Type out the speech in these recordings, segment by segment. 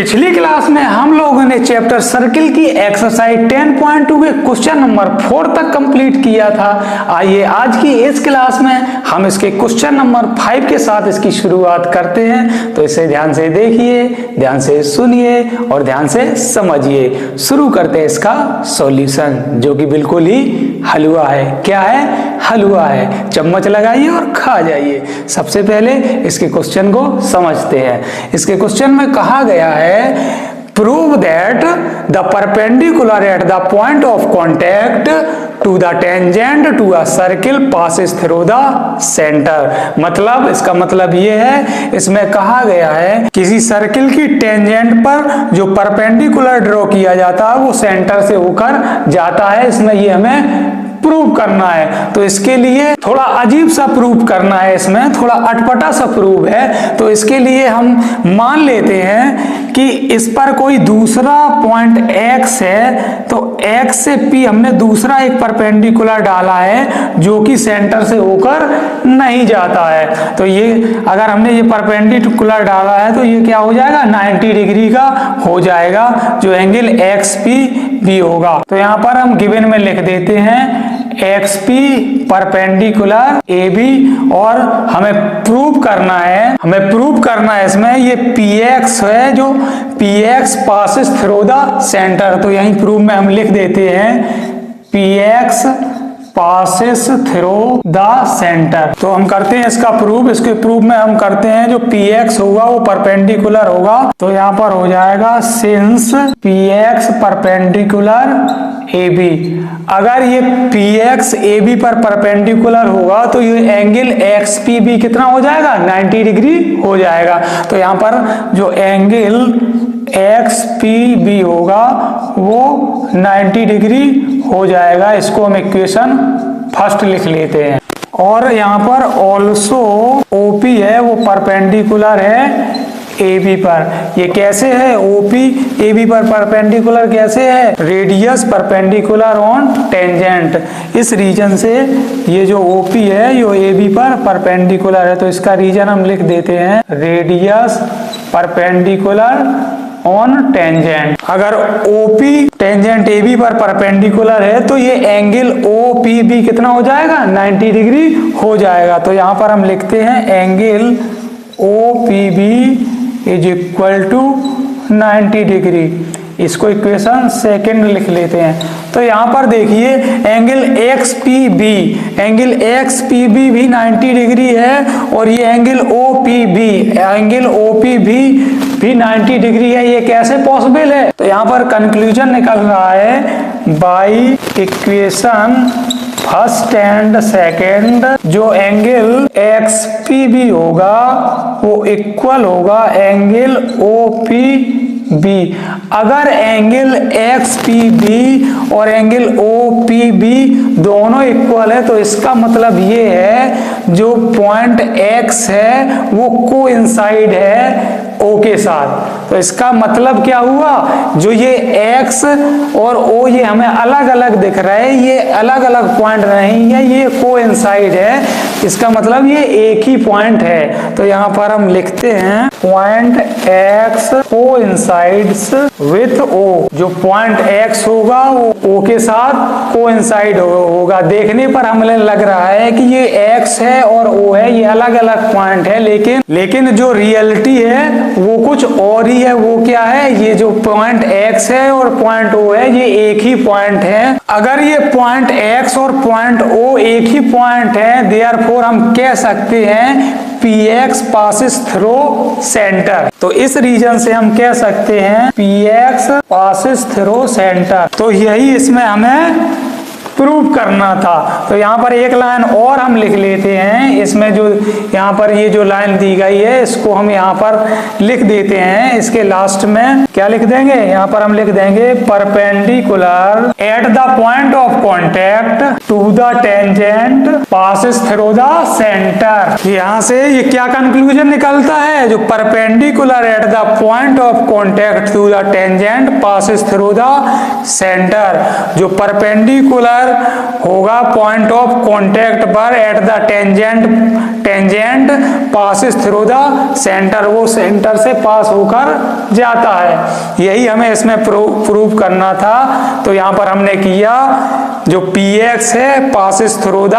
पिछली क्लास में हम लोगों ने चैप्टर सर्किल की एक्सरसाइज 10.2 के क्वेश्चन नंबर 4 तक कंप्लीट किया था। आइए आज की इस क्लास में हम इसके क्वेश्चन नंबर 5 के साथ इसकी शुरुआत करते हैं। तो इसे ध्यान से देखिए, ध्यान से सुनिए और ध्यान से समझिए। शुरू करते हैं इसका सॉल्यूशन, जो कि बिल्कुल ही हलवा है। क्या है? हलवा है। चम्मच लगाइए और खा जाइए। सबसे पहले इसके क्वेश्चन को समझते हैं। इसके क्वेश्चन में कहा गया है prove that the perpendicular at the point of contact to the tangent to a circle passes through the centre. मतलब इसका मतलब ये है, इसमें कहा गया है किसी सर्किल की टेंजेंट पर जो परपेंडिकुलर ड्रॉ किया जाता है वो सेंटर से होकर जाता है। इसमें ये हमें प्रूव करना है। तो इसके लिए थोड़ा अजीब सा प्रूव करना है, इसमें थोड़ा अटपटा सा प्रूव है। तो इसके लिए हम मान लेते हैं कि इस पर कोई दूसरा पॉइंट x है, तो x से p हमने दूसरा एक परपेंडिकुलर डाला है जो कि सेंटर से होकर नहीं जाता है। तो ये अगर हमने ये परपेंडिकुलर डाला है तो ये क्या हो जाएगा? 90 डिग्री का हो जाएगा, जो एंगल XP भी होगा। तो यहाँ पर हम गिवन में लिख देते हैं XP परपेंडिकुलर AB, और हमें प्रूव करना है इसमें ये PX है, जो PX passes through the centre. तो यहीं प्रूव में हम लिख देते हैं PX passes through the centre. तो हम करते हैं इसका प्रूव। इसके प्रूव में हम करते हैं जो PX होगा वो परपेंडिकुलर होगा। तो यहाँ पर हो जाएगा सिंस PX परपेंडिकुलर AB। अगर ये PX AB पर परपेंडिकुलर होगा तो ये एंगल XP भी कितना हो जाएगा? 90 डिग्री हो जाएगा। तो यहाँ पर जो एंगल XPB होगा वो 90 डिग्री हो जाएगा। इसको हम इक्वेशन फर्स्ट लिख लेते हैं। और यहाँ पर ऑल्सो OP है वो परपेंडिकुलर है AB पर। ये कैसे है? OP AB पर परपेंडिकुलर कैसे है? Radius perpendicular on tangent. इस रीजन से ये जो OP है ये AB पर परपेंडिकुलर है। तो इसका रीजन हम लिख देते हैं रेडियस परपेंडिकुलर ऑन टेंजेंट। अगर OP टेंजेंट AB पर परपेंडिकुलर है तो ये एंगल OPB कितना हो जाएगा? 90 डिग्री हो जाएगा। तो यहाँ पर हम लिखते हैं angle OPB is equal to 90 degree. इसको इक्वेशन सेकंड लिख लेते हैं। तो यहाँ पर देखिए एंगल XPB भी 90 डिग्री है, और ये एंगल OPB भी 90 डिग्री है। ये कैसे पॉसिबल है? तो यहाँ पर कंक्लूजन निकल रहा है by equation first and second, जो एंगल XPB होगा वो इक्वल होगा एंगल OPB। अगर एंगल XPB और एंगल OPB दोनों इक्वल है तो इसका मतलब ये है जो पॉइंट X है वो कोइंसाइड है O के साथ। तो इसका मतलब क्या हुआ? जो ये X और O ये हमें अलग अलग दिख रहे हैं, ये अलग अलग पॉइंट नहीं है, ये कोइंसाइड है। इसका मतलब ये एक ही पॉइंट है। तो यहाँ पर हम लिखते हैं point X coincides with O। जो पॉइंट X होगा वो O के साथ कोइंसाइड होगा। देखने पर हमें लग रहा है कि ये X है और O है, ये अलग अलग पॉइंट है, लेकिन जो रियलिटी है वो कुछ और ही है। वो क्या है? ये जो पॉइंट X है और पॉइंट O है ये एक ही पॉइंट है। अगर ये पॉइंट X और पॉइंट O एक ही पॉइंट है, देयरफॉर हम कह सकते हैं PX पासिस थ्रू सेंटर। तो इस रीजन से हम कह सकते हैं PX पासिस थ्रू सेंटर। तो यही इसमें हमें प्रूव करना था। तो यहाँ पर एक लाइन और हम लिख लेते हैं। इसमें जो यहाँ पर ये जो लाइन दी गई है इसको हम यहाँ पर लिख देते हैं। इसके लास्ट में क्या लिख देंगे? यहाँ पर हम लिख देंगे perpendicular at the point of contact to the tangent passes through the centre. यहाँ से ये क्या कंक्लूजन निकलता है? जो perpendicular at the point of contact to the tangent passes through the centre. जो परपेंडिकुलर होगा पॉइंट ऑफ कॉन्टैक्ट पर at the tangent passes through the centre, वो सेंटर से पास होकर जाता है। यही हमें इसमें प्रूव करना था। तो यहाँ पर हमने किया जो px है पासिस थ्रू द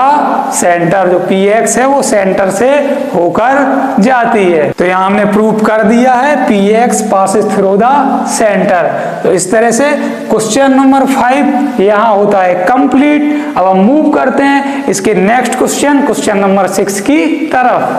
सेंटर, जो px है वो सेंटर से होकर जाती है। तो यहाँ हमने प्रूव कर दिया है px passes through the centre. तो इस तरह से क्वेश्चन नंबर 5 यहाँ होता है कंप्लीट। अब हम मूव करते हैं इसके नेक्स्ट क्वेश्चन नंबर 6 की तरफ।